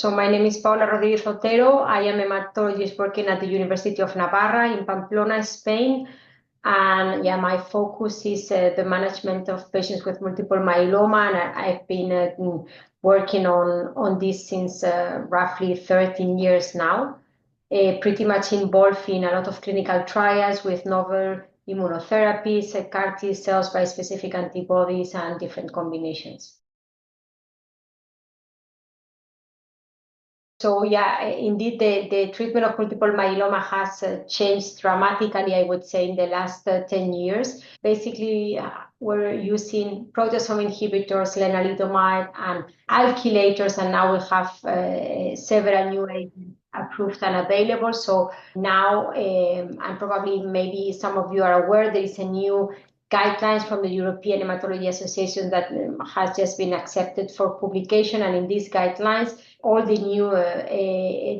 So my name is Paula Rodríguez-Ortero. I am a hematologist working at the University of Navarra in Pamplona, Spain. And yeah, my focus is the management of patients with multiple myeloma. And I've been working on this since roughly 13 years now, pretty much involved in a lot of clinical trials with novel immunotherapies, CAR T cells, bispecific antibodies, and different combinations. So yeah, indeed, the treatment of multiple myeloma has changed dramatically, I would say, in the last 10 years. Basically, we're using proteasome inhibitors, lenalidomide, and alkylators, and now we have several new agents approved and available. So now, and probably maybe some of you are aware, there is a new guidelines from the European Hematology Association that has just been accepted for publication, and in these guidelines, all the new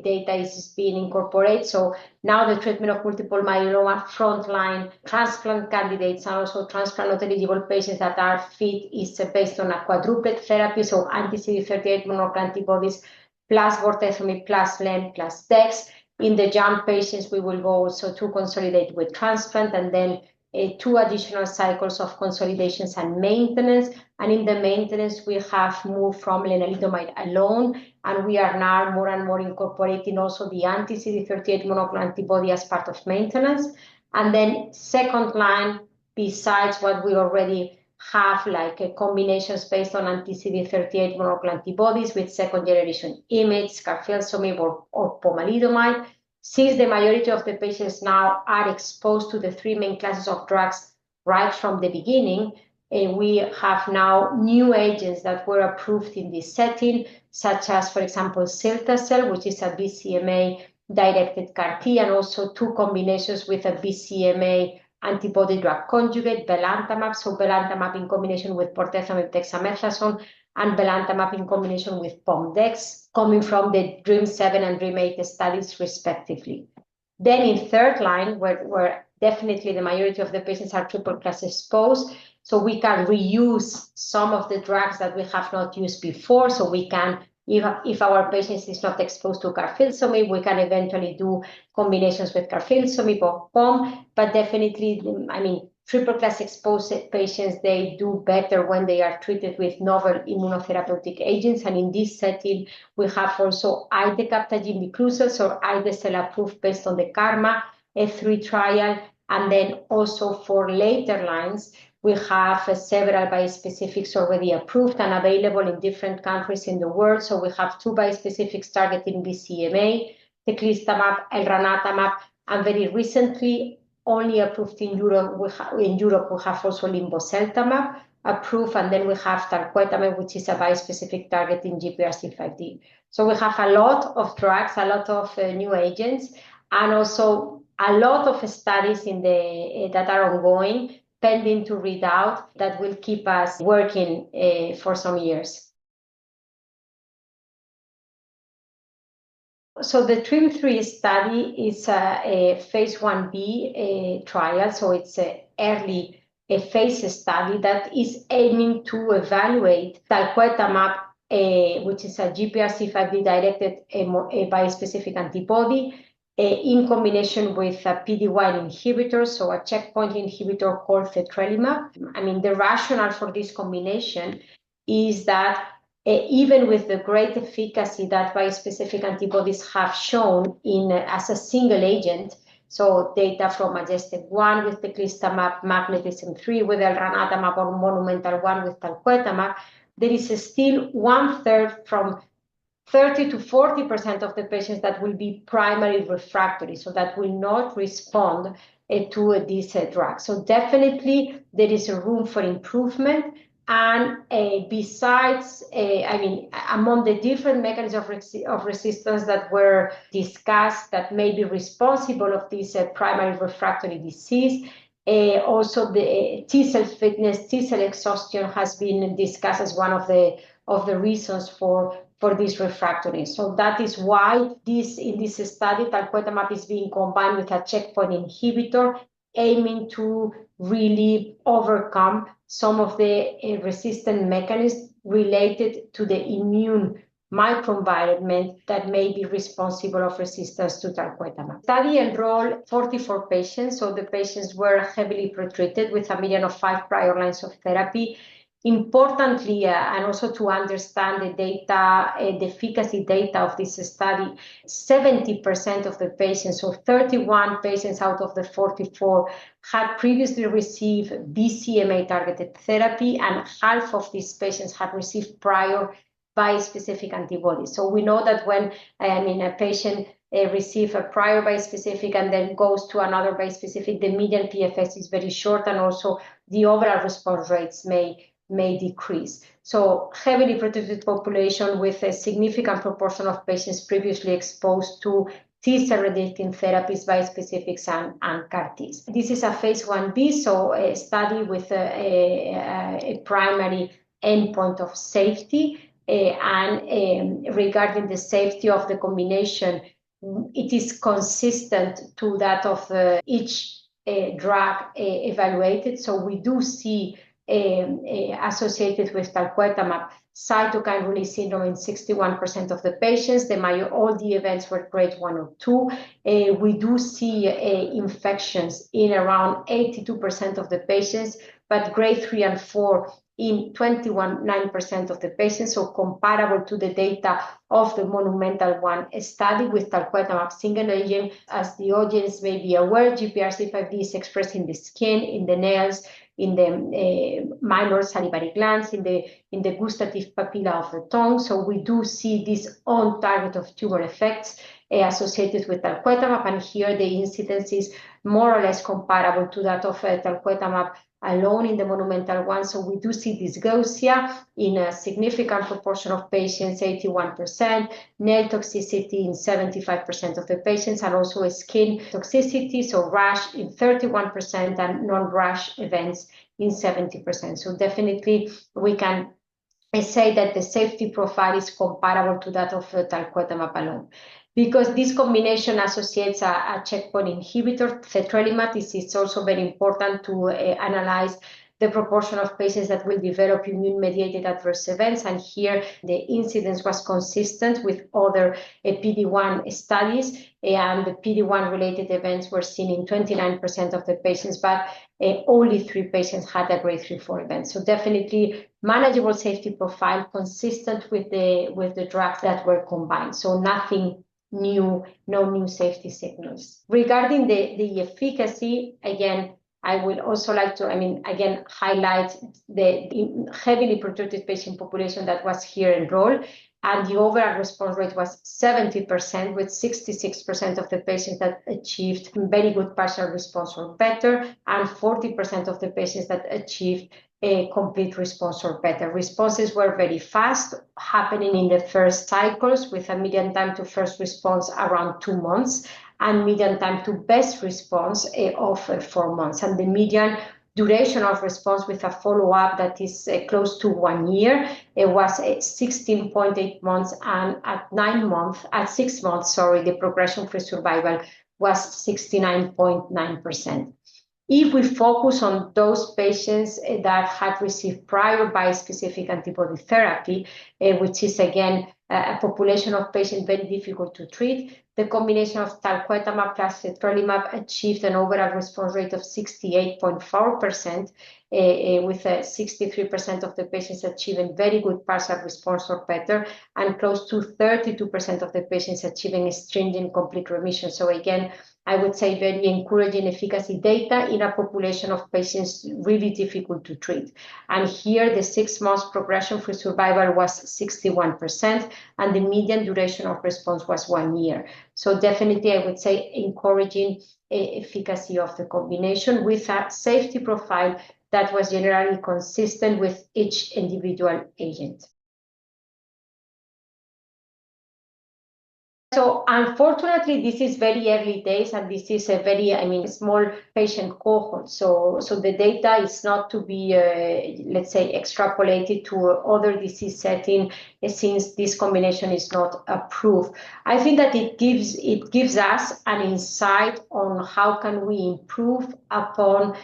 data is being incorporated. So now the treatment of multiple myeloma frontline transplant candidates and also transplant not eligible patients that are fit is based on a quadruplet therapy, so anti-CD38 monoclonal antibodies plus bortezomib plus len plus dex. In the JUMP patients, we will go also to consolidate with transplant, and then 2 additional cycles of consolidations and maintenance. And in the maintenance, we have moved from lenalidomide alone, and we are now more and more incorporating also the anti-CD38 monoclonal antibody as part of maintenance. And then second line, besides what we already have, like combinations based on anti-CD38 monoclonal antibodies with second generation IMiDs, carfilzomib or pomalidomide. Since the majority of the patients now are exposed to the 3 main classes of drugs right from the beginning, we have now new agents that were approved in this setting, such as, for example, cilta-cel, which is a BCMA-directed CAR T, and also 2 combinations with a BCMA antibody drug conjugate, belantamab, so belantamab in combination with bortezomib dexamethasone, and belantamab in combination with PomDex, coming from the DREAMM-7 and DREAMM-8 studies, respectively. Then in third line, where definitely the majority of the patients are triple class exposed, so we can reuse some of the drugs that we have not used before. So we can, if our patient is not exposed to carfilzomib, we can eventually do combinations with carfilzomib or POM, but definitely, I mean, triple class exposed patients, they do better when they are treated with novel immunotherapeutic agents. And in this setting, we have also idecaptagene biclusel, or ide-cel approved based on the KarMMa F3 trial. And then also for later lines, we have several bispecifics already approved and available in different countries in the world. So we have 2 bispecifics targeting BCMA, Talquetamab, elranatamab, and very recently, only approved in Europe, we have also linvoseltamab approved, and then we have Talquetamab, which is a bispecific targeting GPRC5D. So we have a lot of drugs, a lot of new agents, and also a lot of studies in that are ongoing, pending to read out, that will keep us working for some years. So the TRIM3 study is a phase 1b trial, so it's an early phase study that is aiming to evaluate Talquetamab, which is a GPRC5D directed a bispecific antibody, in combination with a PD-1 inhibitor, so a checkpoint inhibitor called Cetrelimab. I mean, the rationale for this combination is that even with the great efficacy that bispecific antibodies have shown as a single agent, so data from Majestic-1 with Talquetamab, Magnetism-3 with elranatamab, or Monumental-1 with Talquetamab, there is still 1/3 from 30 to 40% of the patients that will be primary refractory, so that will not respond to this drug. So definitely there is a room for improvement. And besides, I mean, among the different mechanisms of resistance that were discussed that may be responsible of this primary refractory disease, also the T-cell fitness, T-cell exhaustion has been discussed as one of the reasons for this refractory. So that is why in this study, Talquetamab is being combined with a checkpoint inhibitor, aiming to really overcome some of the resistant mechanisms related to the immune microenvironment that may be responsible of resistance to Talquetamab. Study enrolled 44 patients, so the patients were heavily pretreated with a median of 5 prior lines of therapy. Importantly, and also to understand the data, the efficacy data of this study, 70% of the patients, so 31 patients out of the 44, had previously received BCMA-targeted therapy, and half of these patients had received prior bispecific antibodies. So we know that when a patient receives a prior bispecific and then goes to another bispecific, the median PFS is very short, and also the overall response rates may decrease. So heavily pretreated population with a significant proportion of patients previously exposed to T-cell redirecting therapies, bispecifics, and CAR-Ts. This is a phase 1b, so a study with a primary endpoint of safety. And regarding the safety of the combination, it is consistent to that of each drug evaluated. So we do see associated with Talquetamab cytokine release syndrome in 61% of the patients. All the events were grade 1 or 2. We do see infections in around 82% of the patients, but grade 3 and 4 in 21.9% of the patients, so comparable to the data of the Monumental 1 study with Talquetamab single agent. As the audience may be aware, GPRC5D is expressed in the skin, in the nails, in the minor salivary glands, in the gustative papilla of the tongue. So we do see this on-target of tumor effects associated with Talquetamab, and here the incidence is more or less comparable to that of Talquetamab alone in the Monumental 1. So we do see dysgeusia in a significant proportion of patients, 81%, nail toxicity in 75% of the patients, and also a skin toxicity, so rash in 31% and non-rash events in 70%. So definitely we can say that the safety profile is comparable to that of Talquetamab alone. Because this combination associates a checkpoint inhibitor, Cetrelimab, this is also very important to analyze the proportion of patients that will develop immune-mediated adverse events. And here the incidence was consistent with other PD-1 studies, and the PD-1 related events were seen in 29% of the patients, but only 3 patients had a grade 3-4 event. So definitely manageable safety profile consistent with the drugs that were combined. So nothing new, no new safety signals. Regarding the efficacy, again, I would also like to, again, highlight the heavily pretreated patient population that was here enrolled, and the overall response rate was 70%, with 66% of the patients that achieved very good partial response or better, and 40% of the patients that achieved a complete response or better. Responses were very fast, happening in the first cycles, with a median time to first response around 2 months, and median time to best response of 4 months. And the median duration of response with a follow-up that is close to 1 year, it was 16.8 months, and at 6 months, the progression-free survival was 69.9%. If we focus on those patients that had received prior bispecific antibody therapy, which is again a population of patients very difficult to treat, the combination of Talquetamab plus Cetrelimab achieved an overall response rate of 68.4%, with 63% of the patients achieving very good partial response or better, and close to 32% of the patients achieving stringent complete remission. So again, I would say very encouraging efficacy data in a population of patients really difficult to treat. And here the 6 months progression-free survival was 61%, and the median duration of response was 1 year. So definitely I would say encouraging efficacy of the combination with a safety profile that was generally consistent with each individual agent. So unfortunately, this is very early days, and this is a very, small patient cohort. So the data is not to be, let's say, extrapolated to other disease setting, since this combination is not approved. I think that it gives us an insight on how can we improve upon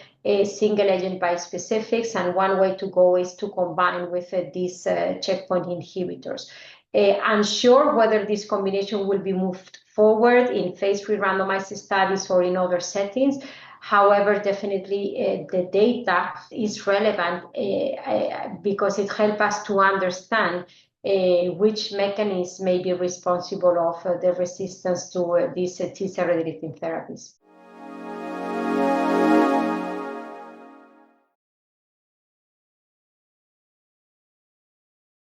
single agent bispecifics, and one way to go is to combine with these checkpoint inhibitors. unsure whether this combination will be moved forward in phase 3 randomized studies or in other settings. However, definitely the data is relevant because it helps us to understand which mechanism may be responsible of the resistance to these T-cell redirecting therapies.